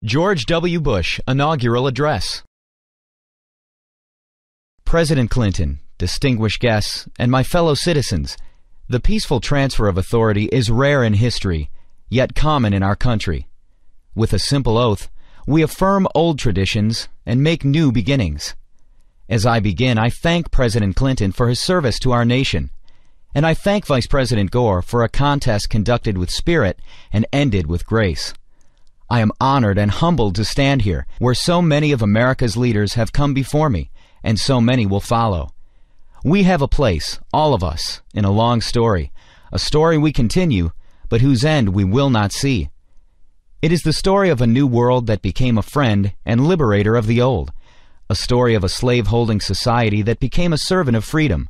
George W. Bush Inaugural Address. President Clinton, distinguished guests, and my fellow citizens, the peaceful transfer of authority is rare in history, yet common in our country. With a simple oath, we affirm old traditions and make new beginnings. As I begin, I thank President Clinton for his service to our nation, and I thank Vice President Gore for a contest conducted with spirit and ended with grace. I am honored and humbled to stand here, where so many of America's leaders have come before me, and so many will follow. We have a place, all of us, in a long story, a story we continue, but whose end we will not see. It is the story of a new world that became a friend and liberator of the old, a story of a slave-holding society that became a servant of freedom,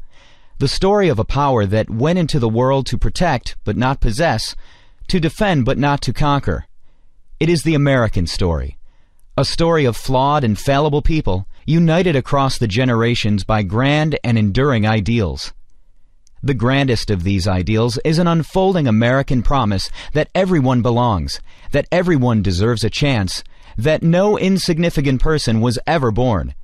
the story of a power that went into the world to protect but not possess, to defend but not to conquer. It is the American story, a story of flawed and fallible people united across the generations by grand and enduring ideals. The grandest of these ideals is an unfolding American promise that everyone belongs, that everyone deserves a chance, that no insignificant person was ever born.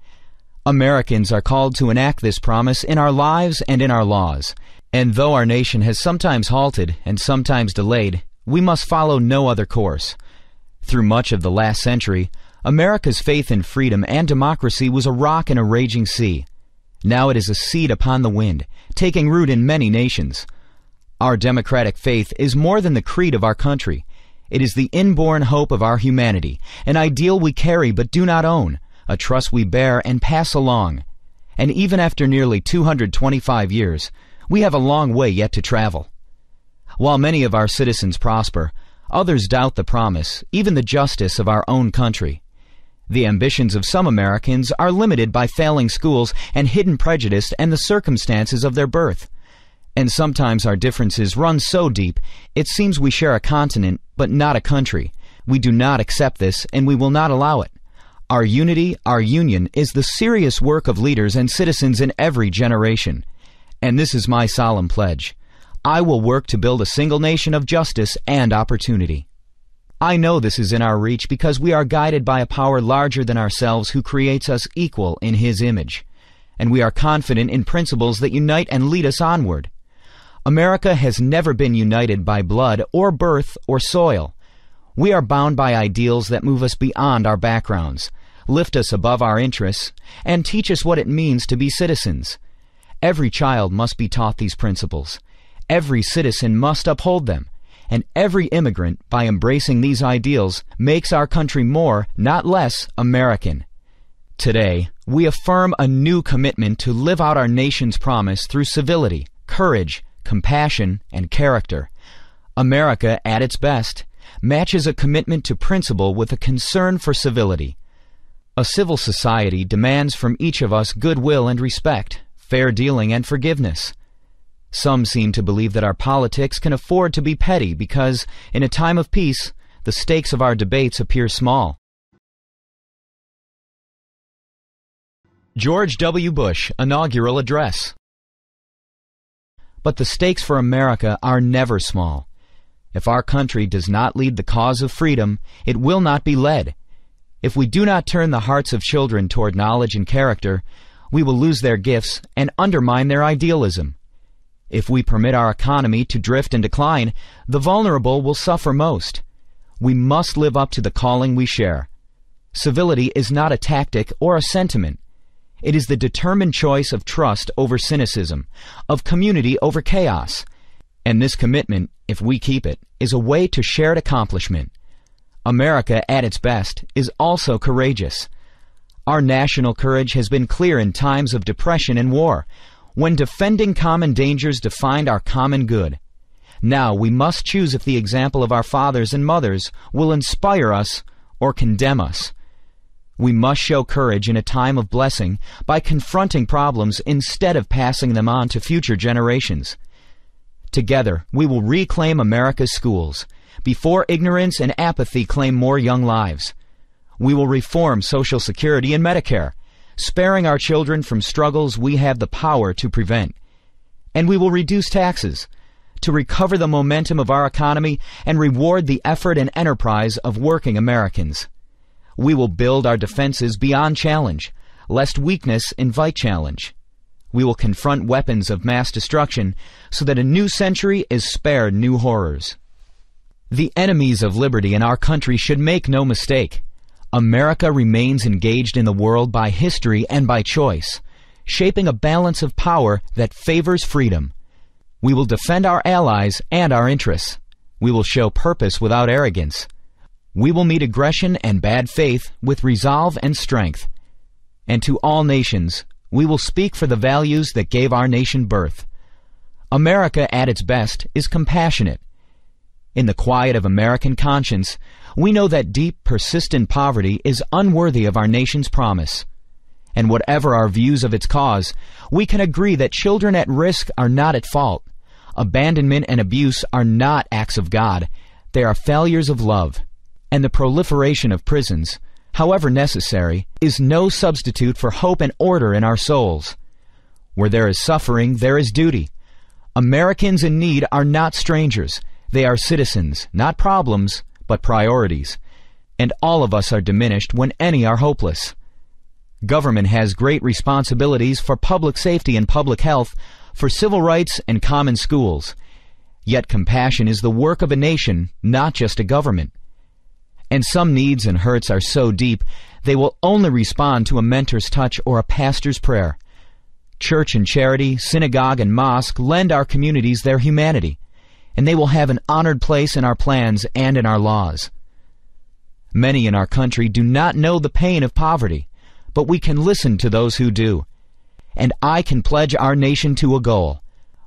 Americans are called to enact this promise in our lives and in our laws, and though our nation has sometimes halted and sometimes delayed, we must follow no other course. Through much of the last century, America's faith in freedom and democracy was a rock in a raging sea. Now it is a seed upon the wind, taking root in many nations. Our democratic faith is more than the creed of our country. It is the inborn hope of our humanity, an ideal we carry but do not own, a trust we bear and pass along. And even after nearly 225 years, we have a long way yet to travel. While many of our citizens prosper, others doubt the promise, even the justice of our own country. The ambitions of some Americans are limited by failing schools and hidden prejudice and the circumstances of their birth. And sometimes our differences run so deep, it seems we share a continent, but not a country. We do not accept this, and we will not allow it. Our unity, our union, is the serious work of leaders and citizens in every generation. And this is my solemn pledge. I will work to build a single nation of justice and opportunity. I know this is in our reach because we are guided by a power larger than ourselves who creates us equal in His image. And we are confident in principles that unite and lead us onward. America has never been united by blood or birth or soil. We are bound by ideals that move us beyond our backgrounds, lift us above our interests, and teach us what it means to be citizens. Every child must be taught these principles. Every citizen must uphold them, and every immigrant, by embracing these ideals, makes our country more, not less, American. Today, we affirm a new commitment to live out our nation's promise through civility, courage, compassion, and character. America, at its best, matches a commitment to principle with a concern for civility. A civil society demands from each of us goodwill and respect, fair dealing and forgiveness. Some seem to believe that our politics can afford to be petty because, in a time of peace, the stakes of our debates appear small. George W. Bush Inaugural Address. But the stakes for America are never small. If our country does not lead the cause of freedom, it will not be led. If we do not turn the hearts of children toward knowledge and character, we will lose their gifts and undermine their idealism. If we permit our economy to drift and decline, the vulnerable will suffer most. We must live up to the calling we share. Civility is not a tactic or a sentiment. It is the determined choice of trust over cynicism, of community over chaos. And this commitment, if we keep it, is a way to shared accomplishment. America, at its best, is also courageous. Our national courage has been clear in times of depression and war, when defending common dangers defined our common good. Now we must choose if the example of our fathers and mothers will inspire us or condemn us. We must show courage in a time of blessing by confronting problems instead of passing them on to future generations. Together, we will reclaim America's schools, before ignorance and apathy claim more young lives. We will reform Social Security and Medicare, sparing our children from struggles we have the power to prevent. And we will reduce taxes to recover the momentum of our economy and reward the effort and enterprise of working Americans. We will build our defenses beyond challenge, lest weakness invite challenge. We will confront weapons of mass destruction so that a new century is spared new horrors. The enemies of liberty in our country should make no mistake. America remains engaged in the world by history and by choice, shaping a balance of power that favors freedom. We will defend our allies and our interests. We will show purpose without arrogance. We will meet aggression and bad faith with resolve and strength. And to all nations, we will speak for the values that gave our nation birth. America at its best is compassionate. In the quiet of American conscience, we know that deep, persistent poverty is unworthy of our nation's promise. And whatever our views of its cause, we can agree that children at risk are not at fault. Abandonment and abuse are not acts of God. They are failures of love. And the proliferation of prisons, however necessary, is no substitute for hope and order in our souls. Where there is suffering, there is duty. Americans in need are not strangers. They are citizens, not problems, but priorities. And all of us are diminished when any are hopeless. Government has great responsibilities for public safety and public health, for civil rights and common schools. Yet compassion is the work of a nation, not just a government. And some needs and hurts are so deep, they will only respond to a mentor's touch or a pastor's prayer. Church and charity, synagogue and mosque lend our communities their humanity, and they will have an honored place in our plans and in our laws. Many in our country do not know the pain of poverty, but we can listen to those who do. And I can pledge our nation to a goal.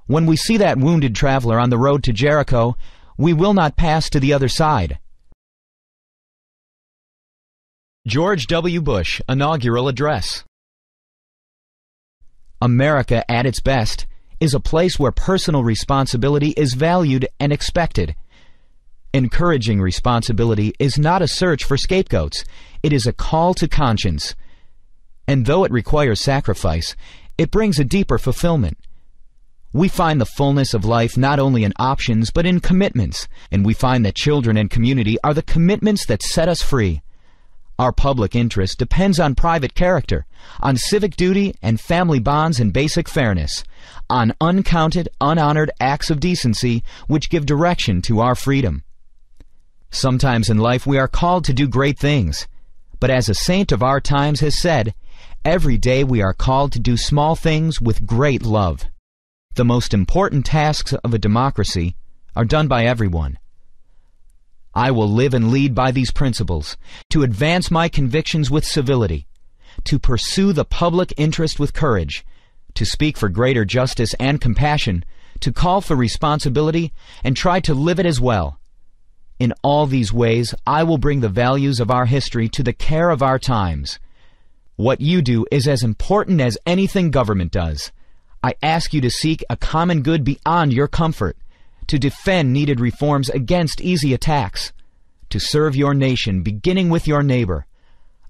When we see that wounded traveler on the road to Jericho, we will not pass to the other side. George W. Bush Inaugural Address. America at its best is a place where personal responsibility is valued and expected. Encouraging responsibility is not a search for scapegoats. It is a call to conscience. And though it requires sacrifice, it brings a deeper fulfillment. We find the fullness of life not only in options but in commitments, and we find that children and community are the commitments that set us free. Our public interest depends on private character, on civic duty and family bonds and basic fairness, on uncounted, unhonored acts of decency which give direction to our freedom. Sometimes in life we are called to do great things, but as a saint of our times has said, every day we are called to do small things with great love. The most important tasks of a democracy are done by everyone. I will live and lead by these principles, to advance my convictions with civility, to pursue the public interest with courage, to speak for greater justice and compassion, to call for responsibility, and try to live it as well. In all these ways, I will bring the values of our history to the care of our times. What you do is as important as anything government does. I ask you to seek a common good beyond your comfort, to defend needed reforms against easy attacks, to serve your nation beginning with your neighbor.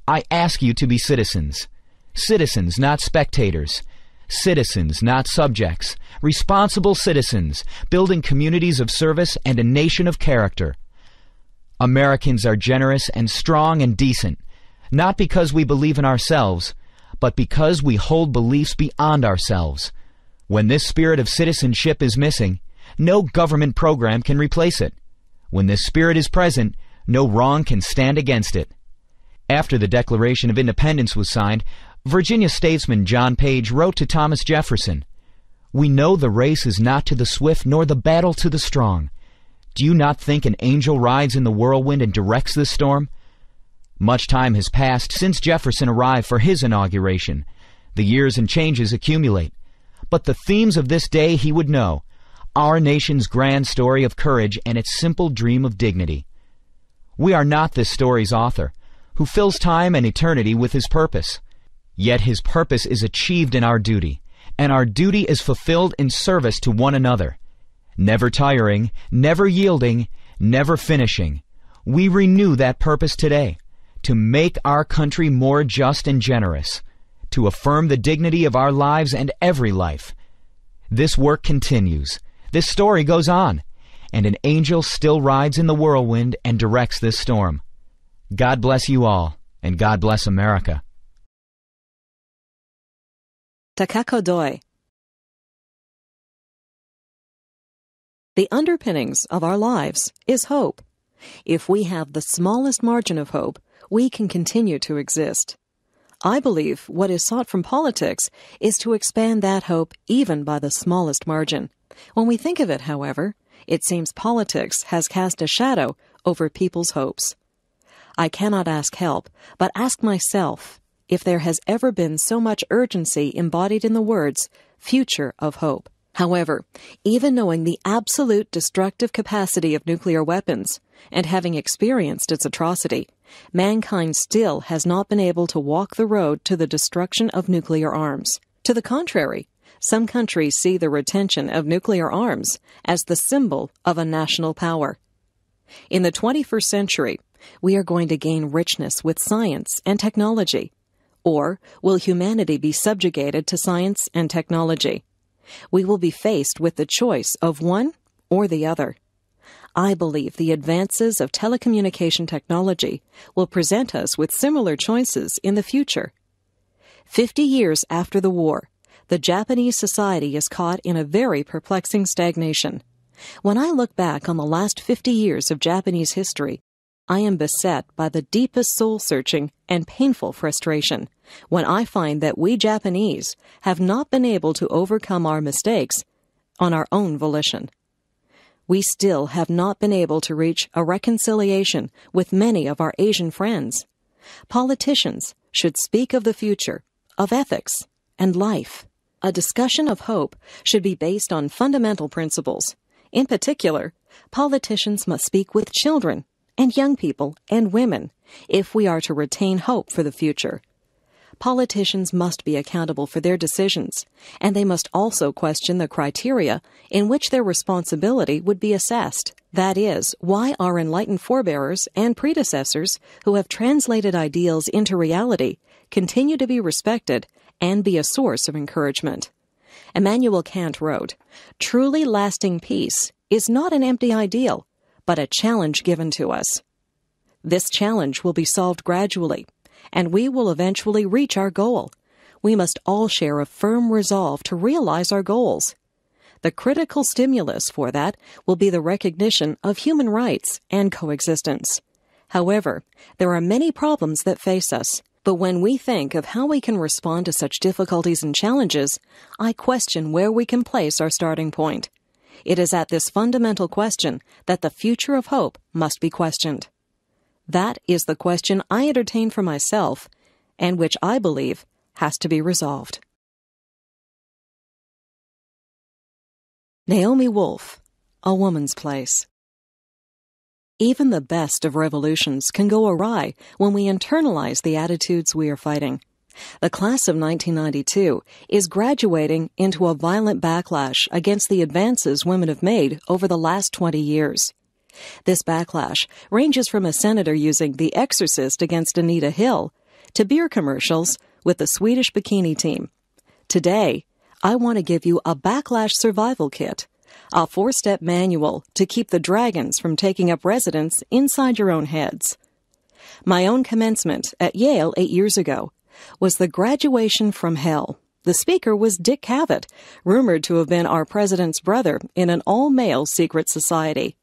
I ask you to be citizens. Citizens, not spectators. Citizens, not subjects. Responsible citizens, building communities of service and a nation of character. Americans are generous and strong and decent, not because we believe in ourselves, but because we hold beliefs beyond ourselves. When this spirit of citizenship is missing, no government program can replace it. When this spirit is present, no wrong can stand against it. After the Declaration of Independence was signed, Virginia statesman John Page wrote to Thomas Jefferson, "We know the race is not to the swift nor the battle to the strong. Do you not think an angel rides in the whirlwind and directs this storm?" Much time has passed since Jefferson arrived for his inauguration. The years and changes accumulate. But the themes of this day he would know: our nation's grand story of courage and its simple dream of dignity. We are not this story's author, who fills time and eternity with his purpose. Yet his purpose is achieved in our duty, and our duty is fulfilled in service to one another. Never tiring, never yielding, never finishing, we renew that purpose today, to make our country more just and generous, to affirm the dignity of our lives and every life. This work continues. This story goes on. And an angel still rides in the whirlwind and directs this storm. God bless you all, and God bless America. Takakodoi. The underpinnings of our lives is hope. If we have the smallest margin of hope, we can continue to exist. I believe what is sought from politics is to expand that hope even by the smallest margin. When we think of it, however, it seems politics has cast a shadow over people's hopes. I cannot ask help, but ask myself if there has ever been so much urgency embodied in the words, future of hope. However, even knowing the absolute destructive capacity of nuclear weapons, and having experienced its atrocity, mankind still has not been able to walk the road to the destruction of nuclear arms. To the contrary, some countries see the retention of nuclear arms as the symbol of a national power. In the 21st century, we are going to gain richness with science and technology. Or will humanity be subjugated to science and technology? We will be faced with the choice of one or the other. I believe the advances of telecommunication technology will present us with similar choices in the future. 50 years after the war, the Japanese society is caught in a very perplexing stagnation. When I look back on the last 50 years of Japanese history, I am beset by the deepest soul-searching and painful frustration when I find that we Japanese have not been able to overcome our mistakes on our own volition. We still have not been able to reach a reconciliation with many of our Asian friends. Politicians should speak of the future, of ethics, and life. A discussion of hope should be based on fundamental principles. In particular, politicians must speak with children and young people and women if we are to retain hope for the future. Politicians must be accountable for their decisions, and they must also question the criteria in which their responsibility would be assessed. That is, why our enlightened forebears and predecessors who have translated ideals into reality continue to be respected and be a source of encouragement. Immanuel Kant wrote, "Truly lasting peace is not an empty ideal, but a challenge given to us. This challenge will be solved gradually, and we will eventually reach our goal. We must all share a firm resolve to realize our goals. The critical stimulus for that will be the recognition of human rights and coexistence. However, there are many problems that face us. But when we think of how we can respond to such difficulties and challenges, I question where we can place our starting point. It is at this fundamental question that the future of hope must be questioned. That is the question I entertain for myself, and which I believe has to be resolved." Naomi Wolf, A Woman's Place. Even the best of revolutions can go awry when we internalize the attitudes we are fighting. The class of 1992 is graduating into a violent backlash against the advances women have made over the last 20 years. This backlash ranges from a senator using The Exorcist against Anita Hill to beer commercials with the Swedish bikini team. Today, I want to give you a backlash survival kit, a 4-step manual to keep the dragons from taking up residence inside your own heads. My own commencement at Yale 8 years ago was the graduation from hell. The speaker was Dick Cavett, rumored to have been our president's brother in an all-male secret society.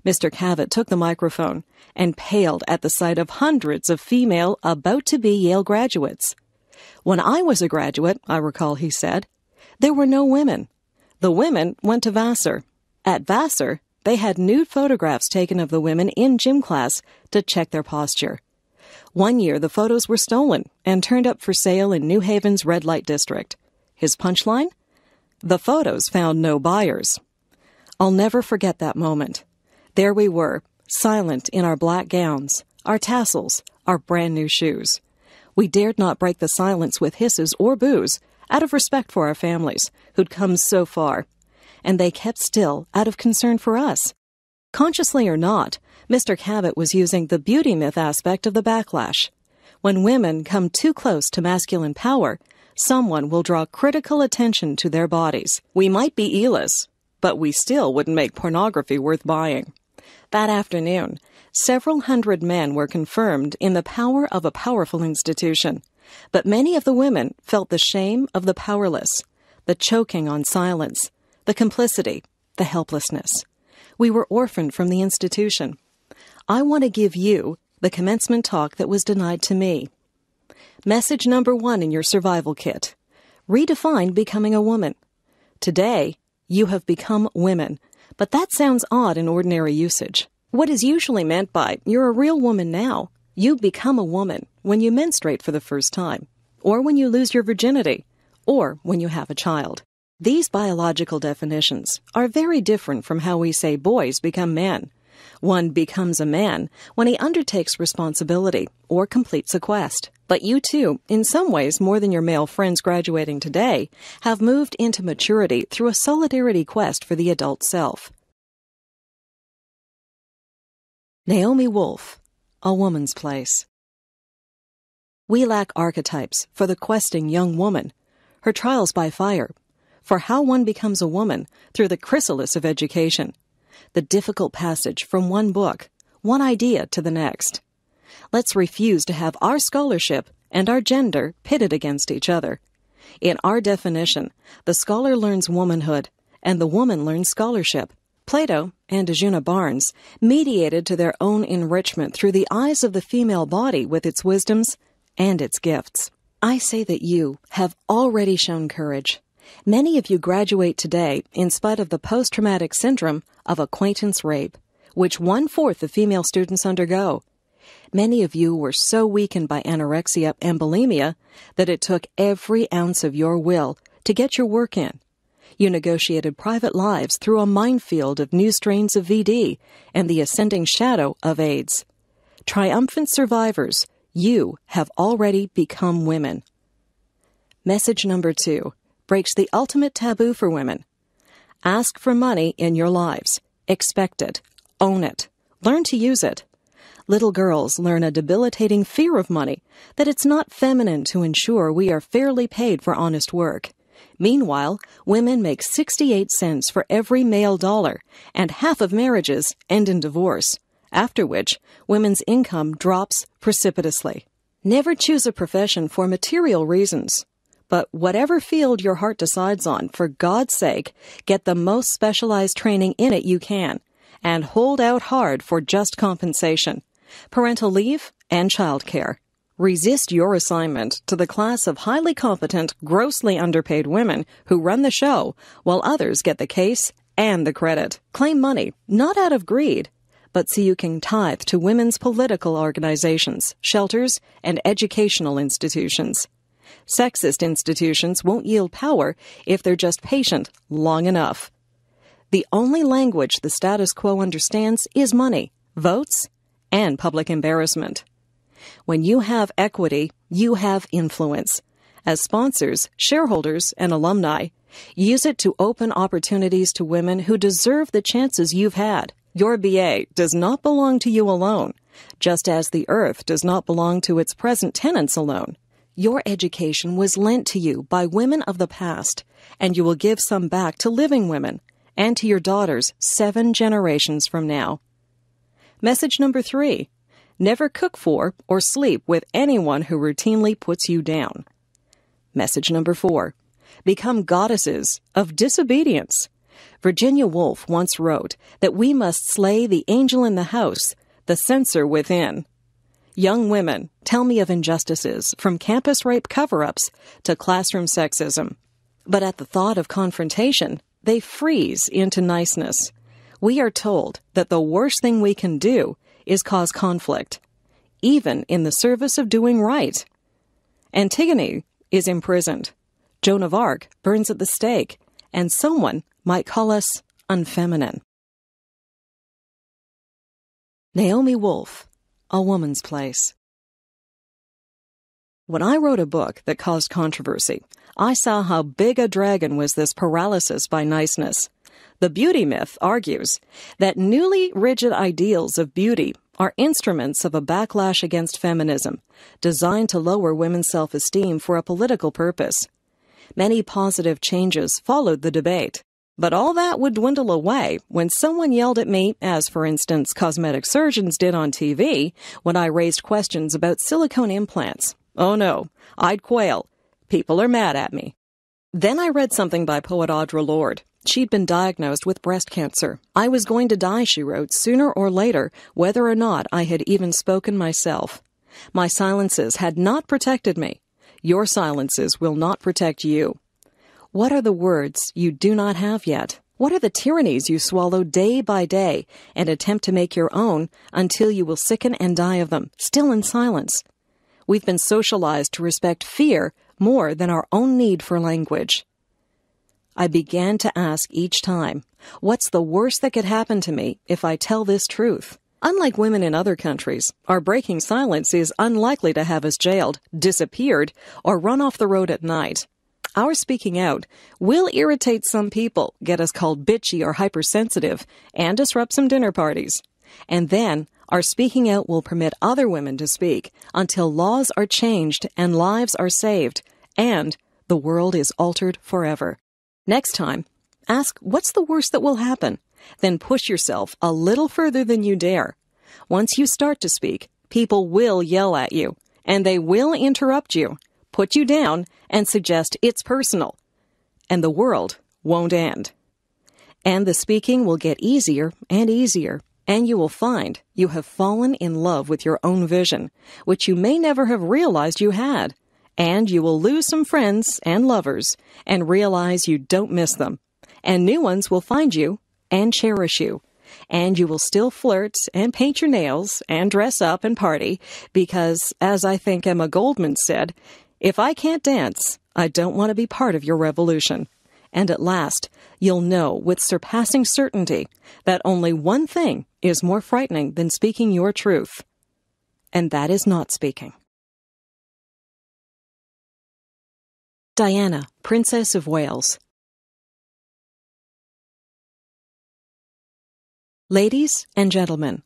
Mr. Cavett took the microphone and paled at the sight of hundreds of female about-to-be Yale graduates. "When I was a graduate," I recall he said, "there were no women. The women went to Vassar. At Vassar, they had nude photographs taken of the women in gym class to check their posture. One year, the photos were stolen and turned up for sale in New Haven's red light district. His punchline? The photos found no buyers." I'll never forget that moment. There we were, silent in our black gowns, our tassels, our brand new shoes. We dared not break the silence with hisses or boos, out of respect for our families, who'd come so far, and they kept still out of concern for us. Consciously or not, Mr. Cavett was using the beauty myth aspect of the backlash. When women come too close to masculine power, someone will draw critical attention to their bodies. We might be E-less, but we still wouldn't make pornography worth buying. That afternoon, several hundred men were confirmed in the power of a powerful institution, but many of the women felt the shame of the powerless, the choking on silence, the complicity, the helplessness. We were orphaned from the institution. I want to give you the commencement talk that was denied to me. Message number 1 in your survival kit. Redefine becoming a woman. Today, you have become women, but that sounds odd in ordinary usage. What is usually meant by, you're a real woman now, you become a woman when you menstruate for the first time, or when you lose your virginity, or when you have a child. These biological definitions are very different from how we say boys become men. One becomes a man when he undertakes responsibility or completes a quest. But you too, in some ways more than your male friends graduating today, have moved into maturity through a solidarity quest for the adult self. Naomi Wolf, A Woman's Place. We lack archetypes for the questing young woman, her trials by fire, for how one becomes a woman through the chrysalis of education, the difficult passage from one book, one idea to the next. Let's refuse to have our scholarship and our gender pitted against each other. In our definition, the scholar learns womanhood, and the woman learns scholarship. Plato and Ajuna Barnes mediated to their own enrichment through the eyes of the female body with its wisdoms and its gifts. I say that you have already shown courage. Many of you graduate today in spite of the post-traumatic syndrome of acquaintance rape, which 1/4 of female students undergo. Many of you were so weakened by anorexia and bulimia that it took every ounce of your will to get your work in. You negotiated private lives through a minefield of new strains of VD and the ascending shadow of AIDS. Triumphant survivors, you have already become women. Message number 2 breaks the ultimate taboo for women. Ask for money in your lives. Expect it. Own it. Learn to use it. Little girls learn a debilitating fear of money, that it's not feminine to ensure we are fairly paid for honest work. Meanwhile, women make 68 cents for every male dollar, and half of marriages end in divorce, after which women's income drops precipitously. Never choose a profession for material reasons. But whatever field your heart decides on, for God's sake, get the most specialized training in it you can, and hold out hard for just compensation, parental leave, and childcare. Resist your assignment to the class of highly competent, grossly underpaid women who run the show, while others get the case and the credit. Claim money, not out of greed, but so you can tithe to women's political organizations, shelters, and educational institutions. Sexist institutions won't yield power if they're just patient long enough. The only language the status quo understands is money, votes, and public embarrassment. When you have equity, you have influence. As sponsors, shareholders, and alumni, use it to open opportunities to women who deserve the chances you've had. Your BA does not belong to you alone, just as the earth does not belong to its present tenants alone. Your education was lent to you by women of the past, and you will give some back to living women and to your daughters 7 generations from now. Message number 3. Never cook for or sleep with anyone who routinely puts you down. Message number 4. Become goddesses of disobedience. Virginia Woolf once wrote that we must slay the angel in the house, the censor within. Young women, tell me of injustices, from campus rape cover-ups to classroom sexism. But at the thought of confrontation, they freeze into niceness. We are told that the worst thing we can do is cause conflict, even in the service of doing right. Antigone is imprisoned. Joan of Arc burns at the stake, and someone might call us unfeminine. Naomi Wolf, A Woman's Place. When I wrote a book that caused controversy, I saw how big a dragon was this paralysis by niceness. The beauty myth argues that newly rigid ideals of beauty are instruments of a backlash against feminism, designed to lower women's self-esteem for a political purpose. Many positive changes followed the debate, but all that would dwindle away when someone yelled at me, as for instance cosmetic surgeons did on TV, when I raised questions about silicone implants. Oh no, I'd quail. People are mad at me. Then I read something by poet Audre Lorde. She'd been diagnosed with breast cancer. I was going to die, she wrote, sooner or later, whether or not I had even spoken myself. My silences had not protected me. Your silences will not protect you. What are the words you do not have yet? What are the tyrannies you swallow day by day and attempt to make your own until you will sicken and die of them, still in silence? We've been socialized to respect fear more than our own need for language. I began to ask each time, what's the worst that could happen to me if I tell this truth? Unlike women in other countries, our breaking silence is unlikely to have us jailed, disappeared, or run off the road at night. Our speaking out will irritate some people, get us called bitchy or hypersensitive, and disrupt some dinner parties. And then, our speaking out will permit other women to speak until laws are changed and lives are saved, and the world is altered forever. Next time, ask what's the worst that will happen. Then push yourself a little further than you dare. Once you start to speak, people will yell at you, and they will interrupt you, put you down, and suggest it's personal. And the world won't end. And the speaking will get easier and easier, and you will find you have fallen in love with your own vision, which you may never have realized you had. And you will lose some friends and lovers and realize you don't miss them. And new ones will find you and cherish you. And you will still flirt and paint your nails and dress up and party because, as I think Emma Goldman said, if I can't dance, I don't want to be part of your revolution. And at last, you'll know with surpassing certainty that only one thing is more frightening than speaking your truth. And that is not speaking. Diana, Princess of Wales. Ladies and gentlemen,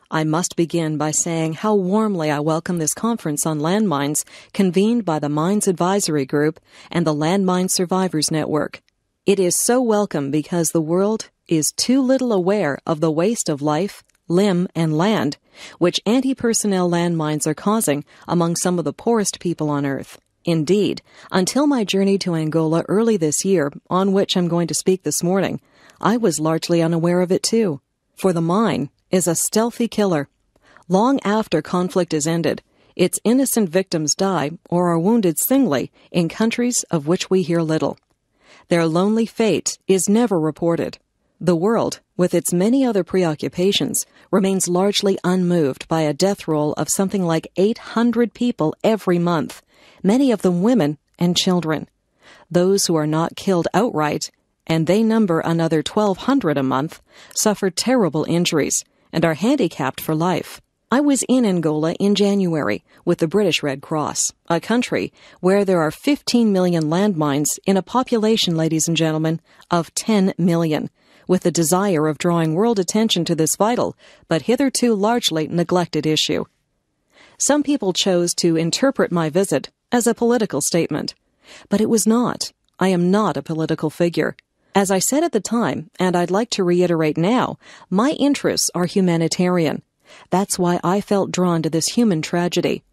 I must begin by saying how warmly I welcome this conference on landmines convened by the Mines Advisory Group and the Landmine Survivors Network. It is so welcome because the world is too little aware of the waste of life, limb, and land which anti-personnel landmines are causing among some of the poorest people on Earth. Indeed, until my journey to Angola early this year, on which I'm going to speak this morning, I was largely unaware of it too. For the mine is a stealthy killer. Long after conflict is ended, its innocent victims die or are wounded singly in countries of which we hear little. Their lonely fate is never reported. The world, with its many other preoccupations, remains largely unmoved by a death roll of something like 800 people every month, many of them women and children. Those who are not killed outright, and they number another 1,200 a month, suffer terrible injuries and are handicapped for life. I was in Angola in January with the British Red Cross, a country where there are 15 million landmines in a population, ladies and gentlemen, of 10 million, with the desire of drawing world attention to this vital, but hitherto largely neglected issue. Some people chose to interpret my visit as a political statement, but it was not. I am not a political figure. As I said at the time, and I'd like to reiterate now, my interests are humanitarian. That's why I felt drawn to this human tragedy.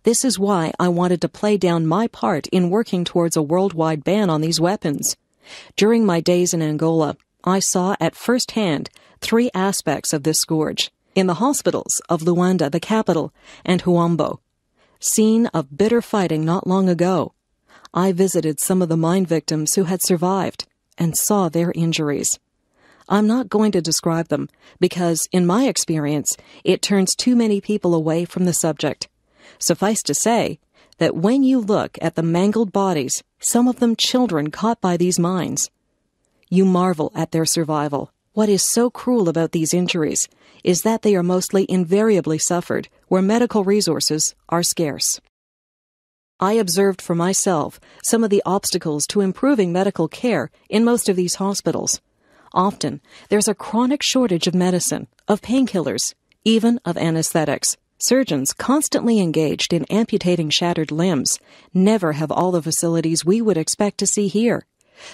This is why I wanted to play down my part in working towards a worldwide ban on these weapons. During my days in Angola, I saw at first hand 3 aspects of this scourge. In the hospitals of Luanda, the capital, and Huambo, scene of bitter fighting not long ago, I visited some of the mine victims who had survived and saw their injuries. I'm not going to describe them because, in my experience, it turns too many people away from the subject. Suffice to say that when you look at the mangled bodies, some of them children caught by these mines, you marvel at their survival. What is so cruel about these injuries is that they are mostly invariably suffered where medical resources are scarce. I observed for myself some of the obstacles to improving medical care in most of these hospitals. Often, there's a chronic shortage of medicine, of painkillers, even of anesthetics. Surgeons constantly engaged in amputating shattered limbs never have all the facilities we would expect to see here.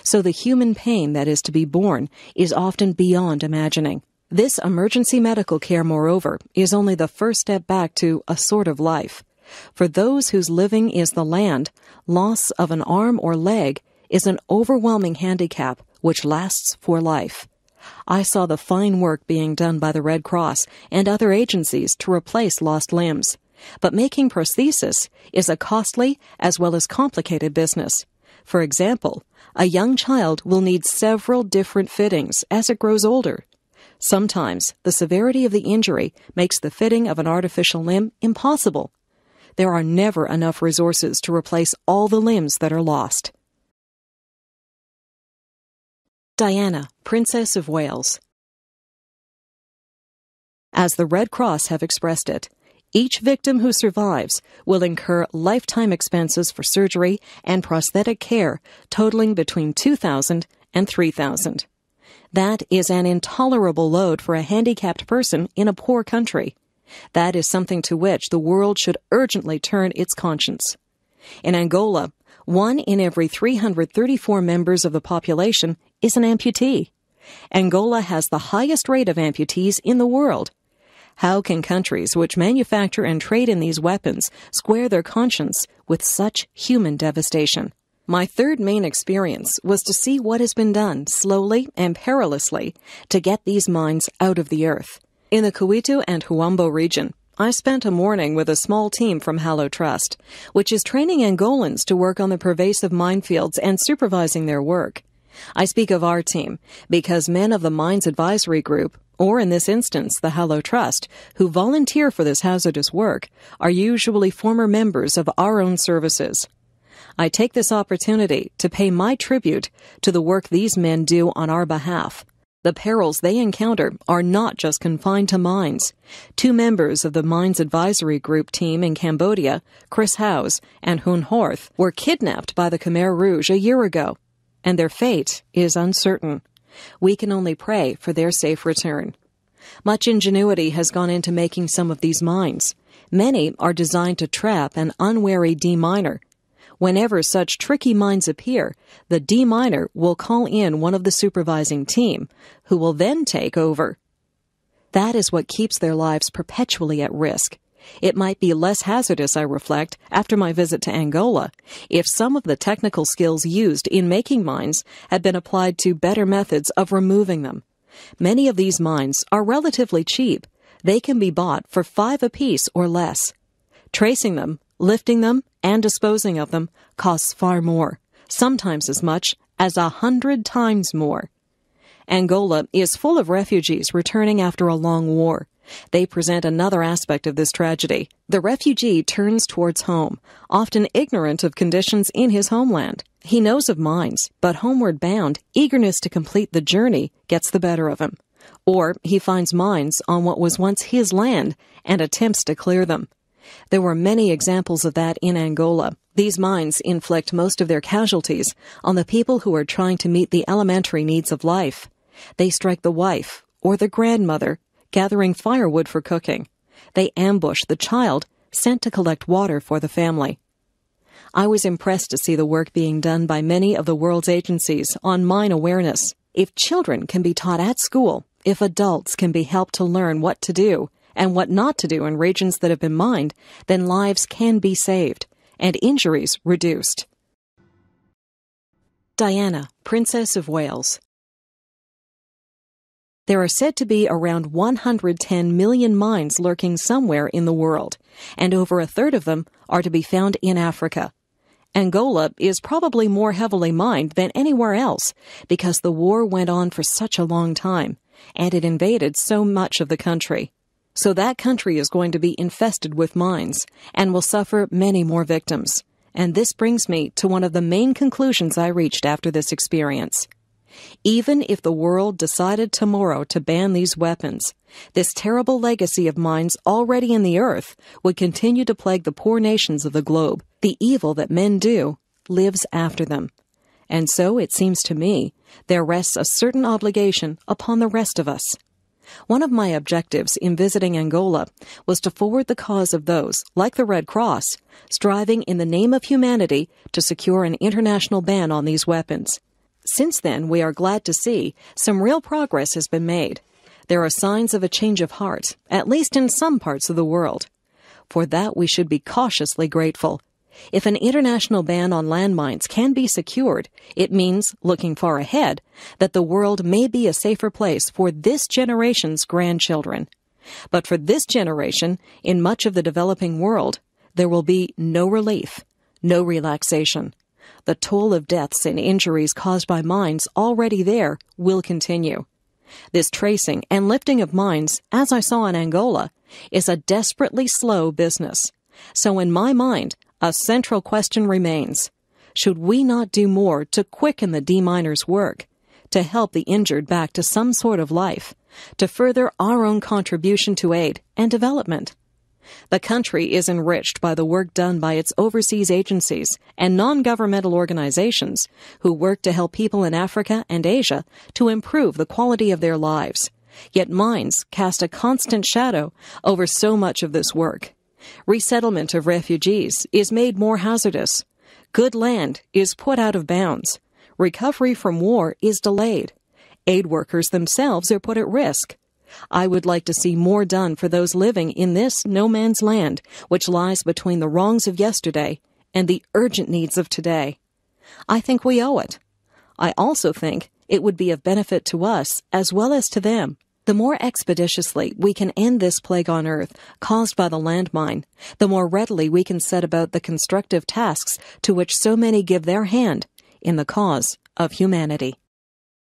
So the human pain that is to be borne is often beyond imagining. This emergency medical care, moreover, is only the first step back to a sort of life. For those whose living is the land, loss of an arm or leg is an overwhelming handicap which lasts for life. I saw the fine work being done by the Red Cross and other agencies to replace lost limbs. But making prosthesis is a costly as well as complicated business. For example, a young child will need several different fittings as it grows older. Sometimes the severity of the injury makes the fitting of an artificial limb impossible. There are never enough resources to replace all the limbs that are lost. Diana, Princess of Wales. As the Red Cross have expressed it, each victim who survives will incur lifetime expenses for surgery and prosthetic care totaling between $2,000 and $3,000. That is an intolerable load for a handicapped person in a poor country. That is something to which the world should urgently turn its conscience. In Angola, 1 in every 334 members of the population is an amputee. Angola has the highest rate of amputees in the world. How can countries which manufacture and trade in these weapons square their conscience with such human devastation? My third main experience was to see what has been done slowly and perilously to get these mines out of the earth. In the Kuito and Huambo region, I spent a morning with a small team from Hallow Trust, which is training Angolans to work on the pervasive minefields and supervising their work. I speak of our team because men of the Mines Advisory Group, or in this instance the Hallow Trust, who volunteer for this hazardous work, are usually former members of our own services. I take this opportunity to pay my tribute to the work these men do on our behalf. The perils they encounter are not just confined to mines. 2 members of the Mines Advisory Group team in Cambodia, Chris Howes and Hun Horth, were kidnapped by the Khmer Rouge a year ago, and their fate is uncertain. We can only pray for their safe return. Much ingenuity has gone into making some of these mines. Many are designed to trap an unwary deminer. Whenever such tricky mines appear, the deminer will call in one of the supervising team, who will then take over. That is what keeps their lives perpetually at risk. It might be less hazardous, I reflect, after my visit to Angola, if some of the technical skills used in making mines had been applied to better methods of removing them. Many of these mines are relatively cheap. They can be bought for $5 apiece or less. Tracing them, lifting them, and disposing of them costs far more, sometimes as much as 100 times more. Angola is full of refugees returning after a long war. They present another aspect of this tragedy. The refugee turns towards home, often ignorant of conditions in his homeland. He knows of mines, but homeward bound, eagerness to complete the journey gets the better of him. Or he finds mines on what was once his land and attempts to clear them. There were many examples of that in Angola. These mines inflict most of their casualties on the people who are trying to meet the elementary needs of life. They strike the wife or the grandmother, gathering firewood for cooking. They ambush the child, sent to collect water for the family. I was impressed to see the work being done by many of the world's agencies on mine awareness. If children can be taught at school, if adults can be helped to learn what to do and what not to do in regions that have been mined, then lives can be saved and injuries reduced. Diana, Princess of Wales. There are said to be around 110 million mines lurking somewhere in the world, and over a third of them are to be found in Africa. Angola is probably more heavily mined than anywhere else because the war went on for such a long time, and it invaded so much of the country. So that country is going to be infested with mines and will suffer many more victims. And this brings me to one of the main conclusions I reached after this experience. Even if the world decided tomorrow to ban these weapons, this terrible legacy of mines already in the earth would continue to plague the poor nations of the globe. The evil that men do lives after them. And so, it seems to me, there rests a certain obligation upon the rest of us. One of my objectives in visiting Angola was to forward the cause of those, like the Red Cross, striving in the name of humanity to secure an international ban on these weapons. Since then, we are glad to see some real progress has been made. There are signs of a change of heart, at least in some parts of the world. For that, we should be cautiously grateful. If an international ban on landmines can be secured, it means, looking far ahead, that the world may be a safer place for this generation's grandchildren. But for this generation, in much of the developing world, there will be no relief, no relaxation. The toll of deaths and injuries caused by mines already there will continue. This tracing and lifting of mines, as I saw in Angola, is a desperately slow business. So in my mind, a central question remains. Should we not do more to quicken the deminers' work, to help the injured back to some sort of life, to further our own contribution to aid and development? The country is enriched by the work done by its overseas agencies and non-governmental organizations who work to help people in Africa and Asia to improve the quality of their lives. Yet mines cast a constant shadow over so much of this work. Resettlement of refugees is made more hazardous. Good land is put out of bounds. Recovery from war is delayed. Aid workers themselves are put at risk. I would like to see more done for those living in this no man's land, which lies between the wrongs of yesterday and the urgent needs of today. I think we owe it. I also think it would be of benefit to us as well as to them. The more expeditiously we can end this plague on earth caused by the landmine, the more readily we can set about the constructive tasks to which so many give their hand in the cause of humanity.